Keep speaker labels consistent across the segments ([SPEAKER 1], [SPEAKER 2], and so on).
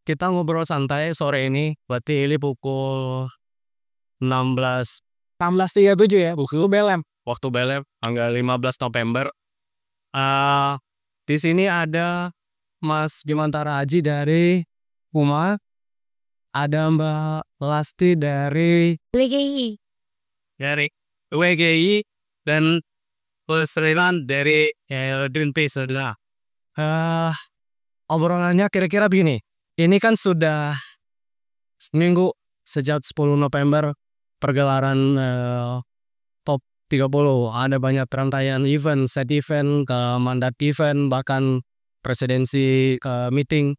[SPEAKER 1] kita ngobrol santai sore ini, berarti ini pukul 16
[SPEAKER 2] 16.37 ya, buku Belem.
[SPEAKER 1] waktu Belem, tanggal 15 November. Eh di sini ada Mas Bimantara Aji dari UMA, ada Mbak Lasti dari
[SPEAKER 3] WGI.
[SPEAKER 1] WGI dan Srilan dari Greenpeace. Nah, obrolannya kira-kira begini. Ini kan sudah seminggu sejak 10 November pergelaran top 30. Ada banyak rangkaian event, side event, ke mandat event, bahkan presidensi meeting.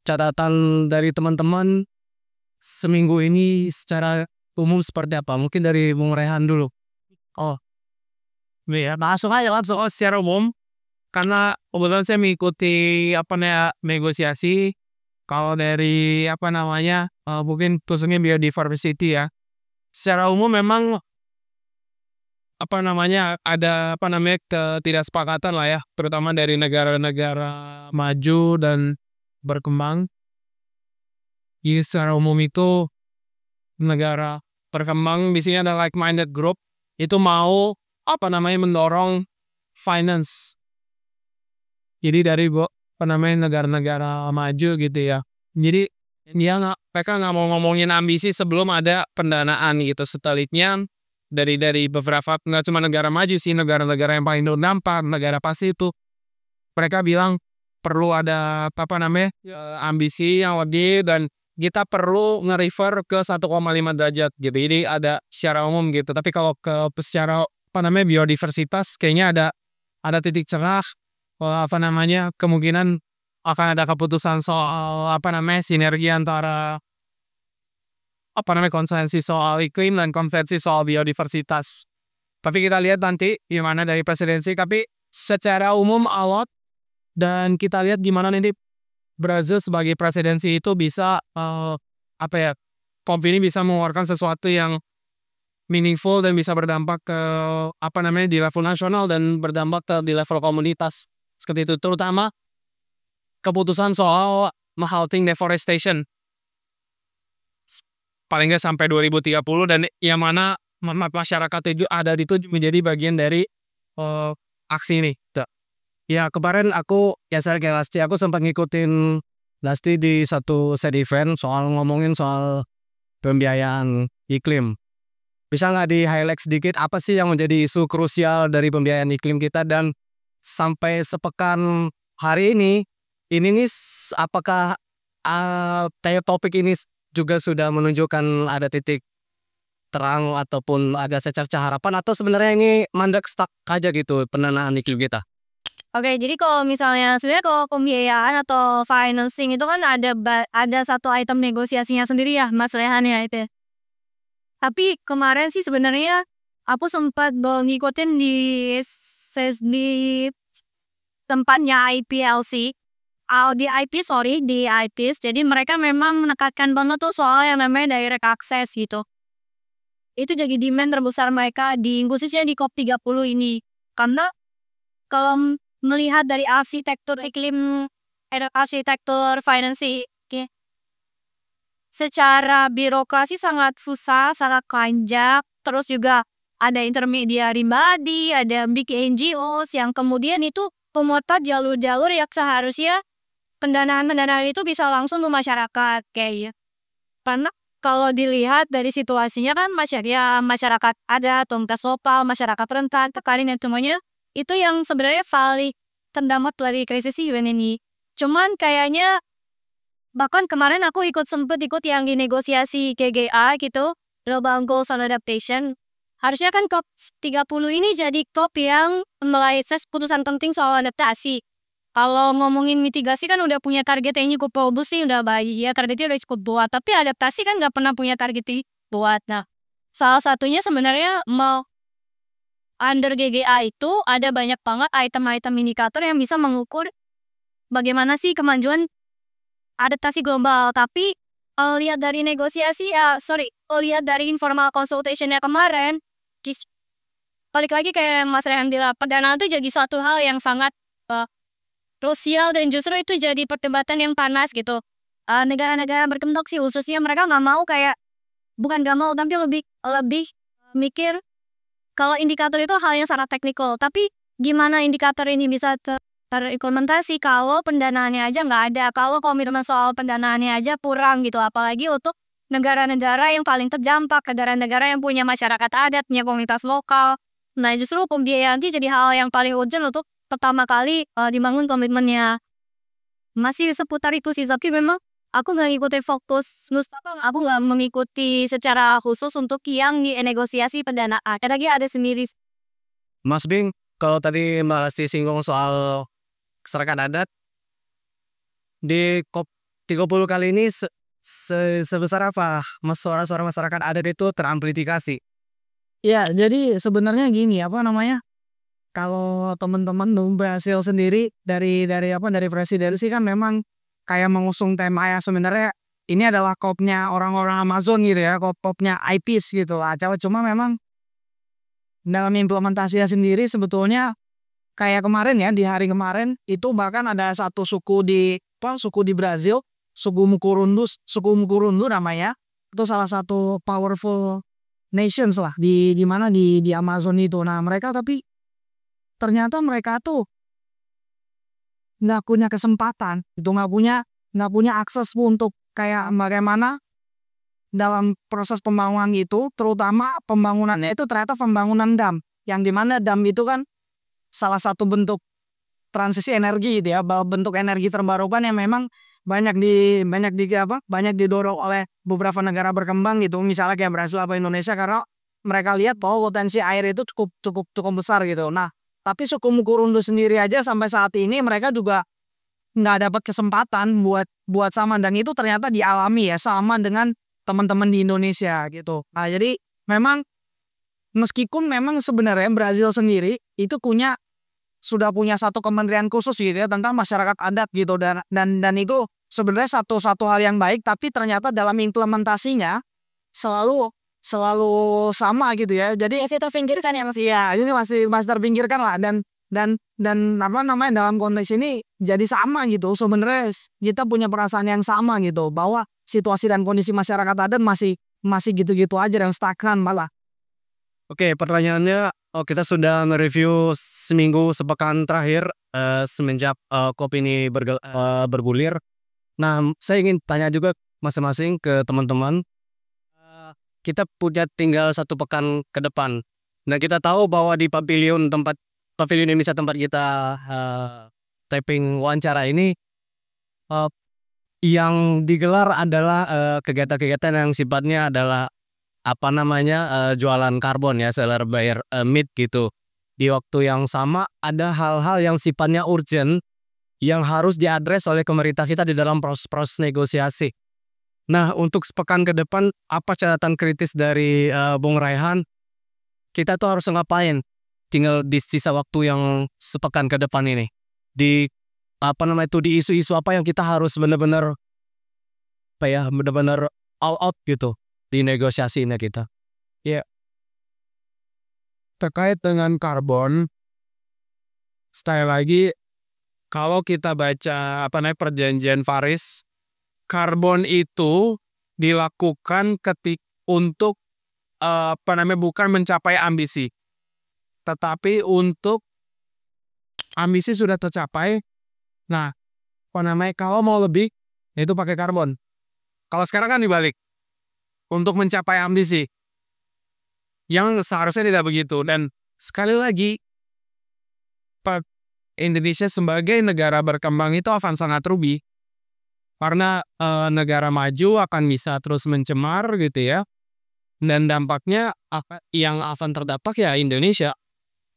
[SPEAKER 1] Catatan dari teman-teman seminggu ini secara umum seperti apa? Mungkin dari Bung Rehan dulu.
[SPEAKER 2] Ya, langsung aja secara umum. Karena kebetulan saya mengikuti negosiasi. Kalau dari mungkin khususnya biodiversity ya. Secara umum memang ada ketidaksepakatan lah ya, terutama dari negara-negara maju dan berkembang. Jadi secara umum itu negara berkembang di sini ada like-minded group itu mau mendorong finance. Jadi dari negara-negara maju gitu ya. Jadi mereka nggak mau ngomongin ambisi sebelum ada pendanaan gitu. Sebaliknya dari beberapa, nggak cuma negara maju sih, negara-negara yang paling terdampak, negara pasti itu mereka bilang perlu ada ambisi yang lebih, dan kita perlu nge-refer ke 1,5 derajat gitu. Jadi ada secara umum gitu. Tapi kalau secara biodiversitas kayaknya ada titik cerah, kemungkinan akan ada keputusan soal sinergi antara konvensi soal iklim dan konvensi soal biodiversitas. Tapi kita lihat nanti gimana dari presidensi. Tapi secara umum alot, dan kita lihat gimana nanti Brazil sebagai presidensi itu bisa COP ini bisa mengeluarkan sesuatu yang meaningful dan bisa berdampak ke di level nasional dan berdampak ke di level komunitas. Seperti itu, terutama keputusan soal halting deforestation paling nggak sampai 2030, dan yang mana masyarakat itu ada itu menjadi bagian dari aksi ini. Ya kemarin aku Lasti, aku sempat ngikutin Lasti di satu side event ngomongin soal pembiayaan iklim. Bisa nggak di highlight sedikit apa sih yang menjadi isu krusial dari pembiayaan iklim kita, dan sampai sepekan hari ini nih apakah topik ini juga sudah menunjukkan ada titik terang ataupun ada secerca harapan, atau sebenarnya ini mandek stuck aja gitu pendanaan iklim kita?
[SPEAKER 3] Oke, jadi kalau misalnya sebenarnya kalau pembiayaan atau financing itu kan ada satu item negosiasinya sendiri ya, Mas Rehan ya itu. Tapi kemarin sih sebenarnya aku sempat ngikutin di tempatnya IPLC. Di IPs. Jadi mereka memang menekankan banget tuh soal yang namanya direct access gitu. Itu jadi demand terbesar mereka khususnya di COP30 ini. Karena kalau melihat dari arsitektur iklim, arsitektur financing, secara birokrasi sangat susah, sangat panjang. Terus juga ada intermediary body, ada big NGOs yang kemudian itu memutar jalur-jalur yang seharusnya pendanaan itu bisa langsung ke masyarakat kayak. Karena kalau dilihat dari situasinya kan masyarakat ada tungkas lokal, masyarakat rentan, tekanan dan semuanya itu yang sebenarnya paling terdampak dari krisis UN ini. Cuman kayaknya bahkan kemarin aku sempet ikut yang di negosiasi GGA gitu, Global Goals on Adaptation. Harusnya kan COP30 ini jadi COP yang melahirkan putusan penting soal adaptasi. Kalau ngomongin mitigasi kan udah punya target yang cukup robust nih, udah baik ya, targetnya udah cukup buat. Tapi adaptasi kan nggak pernah punya target buat. Nah, salah satunya sebenarnya under GGA itu ada banyak banget item-item indikator yang bisa mengukur bagaimana sih kemajuan adaptasi global. Tapi lihat dari lihat dari informal consultation-nya kemarin, balik lagi kayak Mas Rehan bilang, pendanaan itu jadi suatu hal yang sangat krusial dan justru itu jadi perdebatan yang panas gitu. negara-negara berkembang sih khususnya mereka nggak mau kayak bukan nggak mau tapi lebih mikir kalau indikator itu hal yang sangat teknikal. Tapi gimana indikator ini bisa terimplementasi kalau pendanaannya aja nggak ada, kalau komitmen soal pendanaannya aja kurang gitu. Apalagi untuk negara-negara yang paling terdampak, negara-negara yang punya masyarakat adat, punya komunitas lokal. Nah justru pembiayaan itu jadi hal yang paling urgent untuk pertama kali dibangun komitmennya. Masih seputar itu sih, tapi memang aku nggak ngikutin fokus aku nggak mengikuti secara khusus untuk yang di negosiasi pendanaan. Lagi ada sendiri.
[SPEAKER 1] Mas Bing, kalau tadi masih singgung soal masyarakat adat, di COP 30 kali ini sebesar apa suara-suara masyarakat adat itu teramplifikasi?
[SPEAKER 4] Ya, jadi sebenarnya gini, apa namanya, kalau teman-teman berhasil sendiri dari presidensi kan memang kayak mengusung tema ya sebenarnya ini adalah COP-nya orang-orang Amazon gitu ya, COP-nya IPs gitu lah. Cuma memang dalam implementasinya sendiri sebetulnya kayak kemarin ya, di hari kemarin itu bahkan ada satu suku di Brazil, suku Mukurundu namanya. Itu salah satu powerful nations lah di mana di Amazon itu. Nah, mereka tapi ternyata mereka tuh nggak punya kesempatan, itu nggak punya akses untuk kayak bagaimana dalam proses pembangunan itu, terutama pembangunannya itu ternyata pembangunan dam, yang dimana dam itu kan salah satu bentuk transisi energi gitu ya, bentuk energi terbarukan yang memang banyak didorong oleh beberapa negara berkembang gitu, misalnya kayak Brasil atau Indonesia, karena mereka lihat bahwa potensi air itu cukup besar gitu. Nah, tapi suku Mukurundu sendiri aja sampai saat ini mereka juga nggak dapat kesempatan buat sama, dan itu ternyata dialami ya sama dengan teman-teman di Indonesia gitu. Nah, jadi memang meskipun memang sebenarnya Brazil sendiri itu sudah punya satu kementerian khusus gitu ya tentang masyarakat adat gitu, dan itu sebenarnya satu hal yang baik, tapi ternyata dalam implementasinya selalu sama gitu ya. Jadi
[SPEAKER 3] Masih terpinggirkan ya Mas?
[SPEAKER 4] iya, ini masih terpinggirkan lah, dan apa namanya, dalam konteks ini jadi sama gitu. Sebenarnya kita punya perasaan yang sama gitu bahwa situasi dan kondisi masyarakat adat masih gitu-gitu aja dan stagnan malah.
[SPEAKER 1] Oke, pertanyaannya, kita sudah nge-review seminggu sepekan terakhir semenjak COP ini bergulir. Nah, saya ingin tanya juga masing-masing ke teman-teman. Kita punya tinggal 1 pekan ke depan. Nah, kita tahu bahwa di pavilion Indonesia tempat kita taping wawancara ini, yang digelar adalah kegiatan-kegiatan yang sifatnya adalah jualan karbon ya, seller buyer meet gitu. Di waktu yang sama ada hal-hal yang sifatnya urgent yang harus diadres oleh pemerintah kita di dalam proses negosiasi. Nah, untuk sepekan ke depan, apa catatan kritis dari Bung Raihan? Kita tuh harus ngapain? Tinggal di sisa waktu yang sepekan ke depan ini. Di isu-isu apa yang kita harus benar-benar all out gitu di negosiasinya kita.
[SPEAKER 2] Ya. Terkait dengan karbon, sekali lagi, kalau kita baca perjanjian Paris, karbon itu dilakukan untuk bukan mencapai ambisi, tetapi untuk ambisi sudah tercapai. Nah, kalau mau lebih, itu pakai karbon. Kalau sekarang kan dibalik, untuk mencapai ambisi, yang seharusnya tidak begitu. Dan sekali lagi, Indonesia sebagai negara berkembang itu akan sangat rugi. Karena negara maju akan bisa terus mencemar gitu ya. Dan dampaknya yang akan terdampak ya Indonesia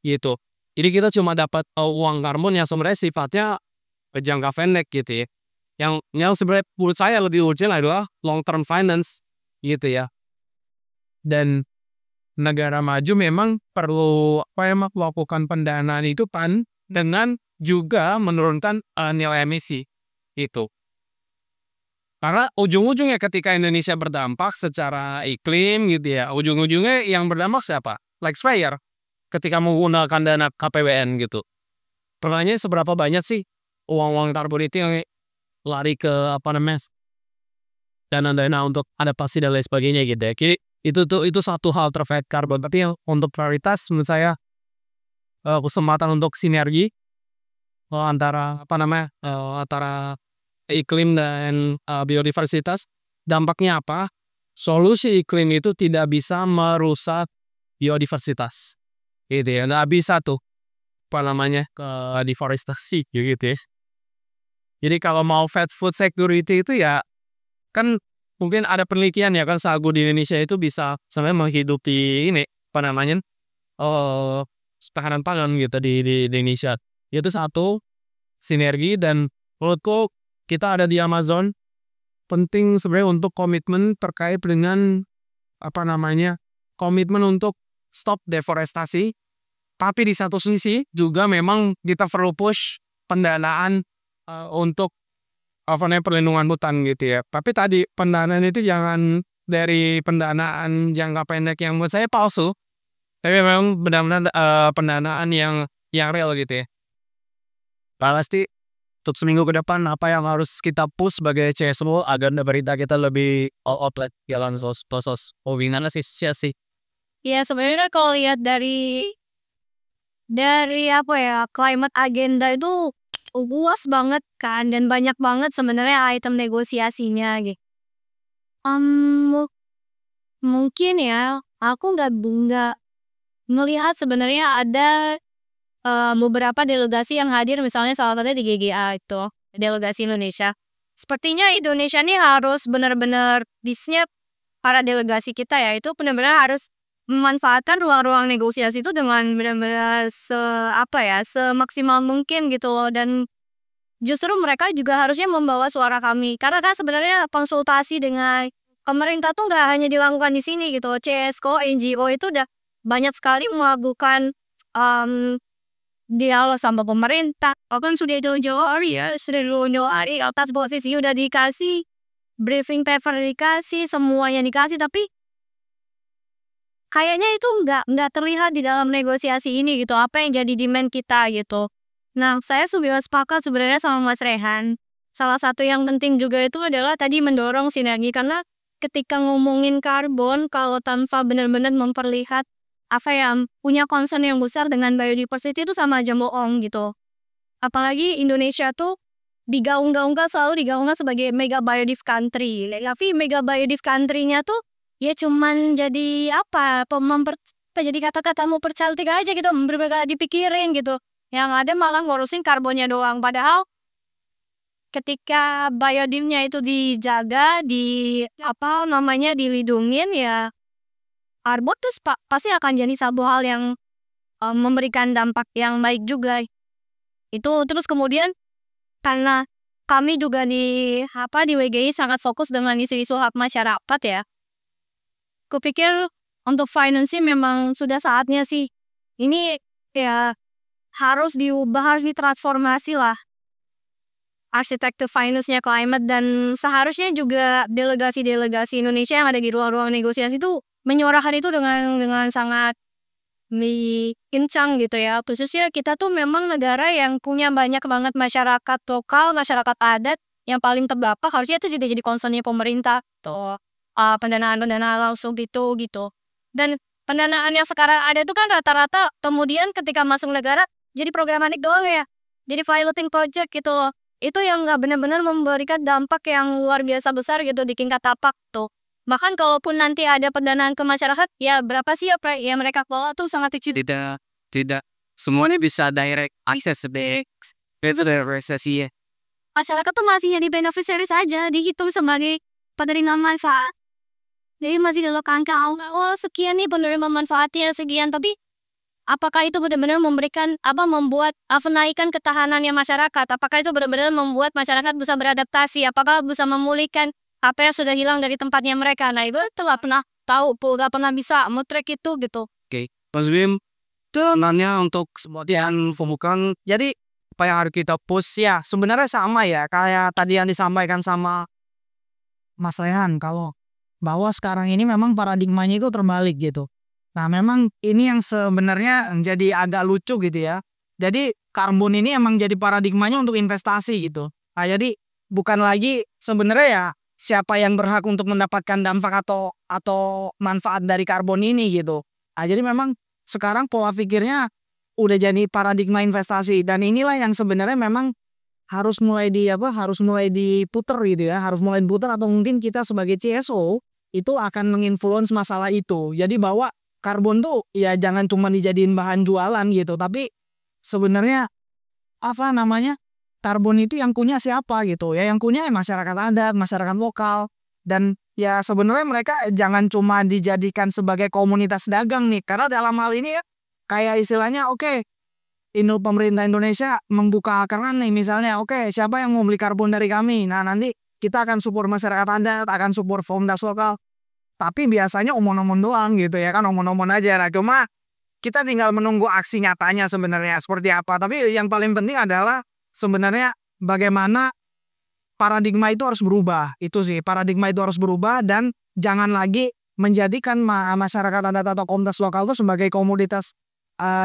[SPEAKER 2] gitu. Jadi kita cuma dapat uang karbon yang sebenarnya sifatnya jangka pendek gitu ya. Yang sebenarnya menurut saya lebih urgent adalah long term finance gitu ya. Dan negara maju memang perlu melakukan pendanaan itu dengan juga menurunkan nilai emisi itu. Karena ujung-ujungnya ketika Indonesia berdampak secara iklim gitu ya, ujung-ujungnya yang berdampak siapa? Taxpayer ketika menggunakan dana KPBN gitu. Pertanyaannya seberapa banyak sih uang-uang karbon itu yang lari ke
[SPEAKER 1] dana-dana untuk adaptasi dan lain sebagainya gitu ya. Jadi itu satu hal terkait karbon. Tapi yang untuk prioritas menurut saya kesempatan untuk sinergi antara antara iklim dan biodiversitas. Dampaknya apa? Solusi iklim itu tidak bisa merusak biodiversitas. Gitu ya. Nggak bisa tuh deforestasi gitu ya. Jadi kalau mau food security itu ya kan mungkin ada penelitian ya kan sagu di Indonesia itu bisa sebenarnya menghidupi ketahanan pangan gitu di Indonesia. Itu satu sinergi, dan menurutku kita ada di Amazon penting sebenarnya untuk komitmen terkait dengan komitmen untuk stop deforestasi. Tapi di satu sisi juga memang kita perlu push pendanaan untuk perlindungan hutan gitu ya. Tapi tadi pendanaan itu jangan dari pendanaan jangka pendek yang menurut saya palsu, tapi memang benar-benar pendanaan yang real gitu ya. Pasti untuk seminggu ke depan apa yang harus kita push sebagai CSO agar berita kita lebih outlet jalan sos gimana sih sih.
[SPEAKER 3] Ya sebenarnya kalau lihat dari climate agenda itu luas banget kan, dan banyak banget sebenarnya item negosiasinya gitu. Mungkin ya aku nggak melihat sebenarnya ada beberapa delegasi yang hadir, misalnya salah satunya di GGA itu delegasi Indonesia. Sepertinya Indonesia ini harus benar-benar bisnya para delegasi kita ya itu benar-benar harus memanfaatkan ruang-ruang negosiasi itu dengan benar-benar semaksimal mungkin gitu loh, dan justru mereka juga harusnya membawa suara kami, karena kan sebenarnya konsultasi dengan pemerintah tuh nggak hanya dilakukan di sini gitu. CSO, NGO itu udah banyak sekali melakukan dialog sama pemerintah. Bahkan sudah jauh-jauh hari atas posisi udah dikasih briefing paper, dikasih semuanya dikasih, tapi kayaknya itu nggak terlihat di dalam negosiasi ini gitu, apa yang jadi demand kita gitu. Nah, saya sudah sepakat sebenarnya sama Mas Rehan. Salah satu yang penting juga itu adalah tadi mendorong sinergi, karena ketika ngomongin karbon, kalau tanpa benar-benar memperlihat punya concern yang besar dengan biodiversity itu sama aja bohong gitu. Apalagi Indonesia tuh selalu digaungkan sebagai mega biodiv country. Tapi mega biodiv country-nya tuh ya cuman jadi jadi kata-kata mau percantik aja gitu, berbeda dipikirin gitu. Yang ada malah ngurusin karbonnya doang. Padahal ketika biodivnya itu dijaga, dilindungin ya, karbon tuh pasti akan jadi satu hal yang memberikan dampak yang baik juga. Itu terus kemudian karena kami juga di WGI sangat fokus dengan isu-isu hak masyarakat ya. Kupikir untuk financing memang sudah saatnya sih. Ini ya harus diubah, harus ditransformasi lah arsitektur finance-nya climate, dan seharusnya juga delegasi-delegasi Indonesia yang ada di ruang-ruang negosiasi itu menyuarakan itu dengan sangat kencang gitu ya. Khususnya kita tuh memang negara yang punya banyak banget masyarakat lokal, masyarakat adat yang paling terdampak, harusnya itu juga jadi concern-nya pemerintah tuh. Pendanaan langsung gitu. Dan pendanaan yang sekarang ada itu kan rata-rata kemudian ketika masuk negara jadi programatik doang ya, jadi piloting project gitu loh. Itu yang nggak benar-benar memberikan dampak yang luar biasa besar gitu di tingkat tapak tuh. Bahkan kalaupun nanti ada pendanaan ke masyarakat, ya berapa sih ya mereka kelola tuh sangat kecil.
[SPEAKER 1] Tidak semuanya bisa direct access itu resesi ya.
[SPEAKER 3] Masyarakat tuh masih jadi beneficiary saja, dihitung sebagai penerima manfaat. Jadi masih dalam angka sekian nih penerima manfaatnya sekian, tapi apakah itu benar-benar membuat menaikkan ketahanannya masyarakat? Apakah itu benar-benar membuat masyarakat bisa beradaptasi? Apakah bisa memulihkan apa yang sudah hilang dari tempatnya mereka? Nah itu nggak pernah tahu, nggak pernah bisa track itu gitu.
[SPEAKER 1] Oke, Mas Bim, itu nanya untuk sebagian pembukaan.
[SPEAKER 4] Jadi apa yang harus kita push ya sebenarnya sama ya kayak tadi yang disampaikan sama Mas Rehan, kalau bahwa sekarang ini memang paradigmanya itu terbalik gitu. Nah memang ini yang sebenarnya jadi agak lucu gitu ya. Jadi karbon ini emang jadi paradigmanya untuk investasi gitu. Nah jadi bukan lagi sebenarnya ya siapa yang berhak untuk mendapatkan dampak atau manfaat dari karbon ini gitu. Nah, jadi memang sekarang pola pikirnya udah jadi paradigma investasi, dan inilah yang sebenarnya memang harus mulai diputer gitu ya, harus mulai diputer, atau mungkin kita sebagai CSO itu akan menginfluence masalah itu. Jadi bahwa karbon tuh ya jangan cuma dijadiin bahan jualan gitu, tapi sebenarnya karbon itu yang punya siapa gitu ya, yang punya masyarakat adat, masyarakat lokal, dan ya sebenarnya mereka jangan cuma dijadikan sebagai komunitas dagang nih, karena dalam hal ini ya kayak istilahnya pemerintah Indonesia membuka keran nih misalnya, siapa yang mau beli karbon dari kami, nah nanti kita akan support masyarakat adat, akan support komunitas lokal, tapi biasanya omong-omong doang gitu ya kan, omong-omong aja. Nah cuma kita tinggal menunggu aksi nyatanya sebenarnya seperti apa. Tapi yang paling penting adalah sebenarnya bagaimana paradigma itu harus berubah. Itu sih, paradigma itu harus berubah, dan jangan lagi menjadikan masyarakat adat atau komunitas lokal itu sebagai komoditas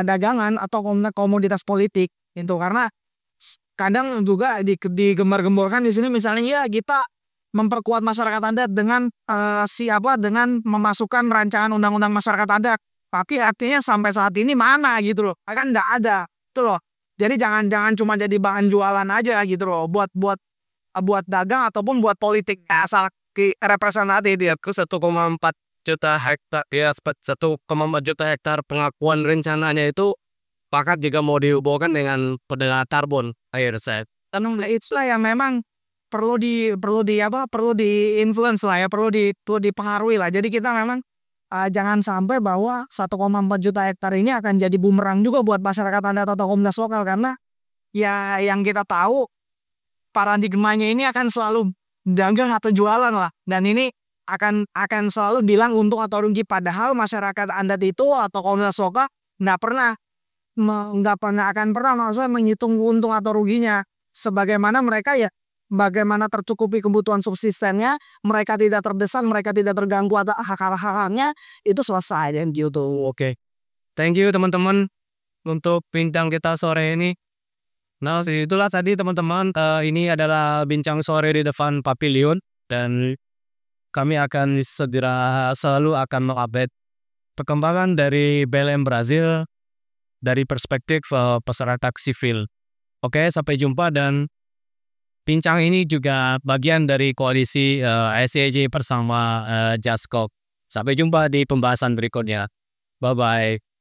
[SPEAKER 4] dagangan atau komoditas politik itu. Karena kadang juga digembar-gemborkan di sini misalnya ya kita memperkuat masyarakat adat dengan dengan memasukkan rancangan undang-undang masyarakat adat, tapi artinya sampai saat ini mana gitu loh, kan nggak ada itu loh. Jadi jangan cuma jadi bahan jualan aja gitu loh, buat dagang ataupun buat politik asal representatif ya.
[SPEAKER 1] Ke 1,4 juta hektar ya, 1,4 juta hektar pengakuan rencananya itu pakat juga mau dihubungkan dengan pendengar karbon air saya.
[SPEAKER 4] Karena itulah yang memang perlu di-influence lah ya, perlu dipengaruhi lah. Jadi kita memang jangan sampai bahwa 1,4 juta hektar ini akan jadi bumerang juga buat masyarakat adat atau komunitas lokal, karena ya yang kita tahu paradigmanya ini akan selalu dagang atau jualan lah, dan ini akan selalu bilang untung atau rugi, padahal masyarakat adat itu atau komunitas lokal nggak akan pernah maksudnya menghitung untung atau ruginya, sebagaimana mereka ya bagaimana tercukupi kebutuhan subsistennya, mereka tidak terdesak, mereka tidak terganggu atau hak-haknya itu selesai dan gitu.
[SPEAKER 1] Oke. Thank you teman-teman untuk bincang kita sore ini. Nah, itulah tadi teman-teman, ini adalah bincang sore di depan pavilion, dan kami akan selalu akan mengupdate perkembangan dari BLM Brazil dari perspektif masyarakat sivil. Oke, sampai jumpa, dan bincang ini juga bagian dari koalisi SEJ bersama Jaskok. Sampai jumpa di pembahasan berikutnya. Bye-bye.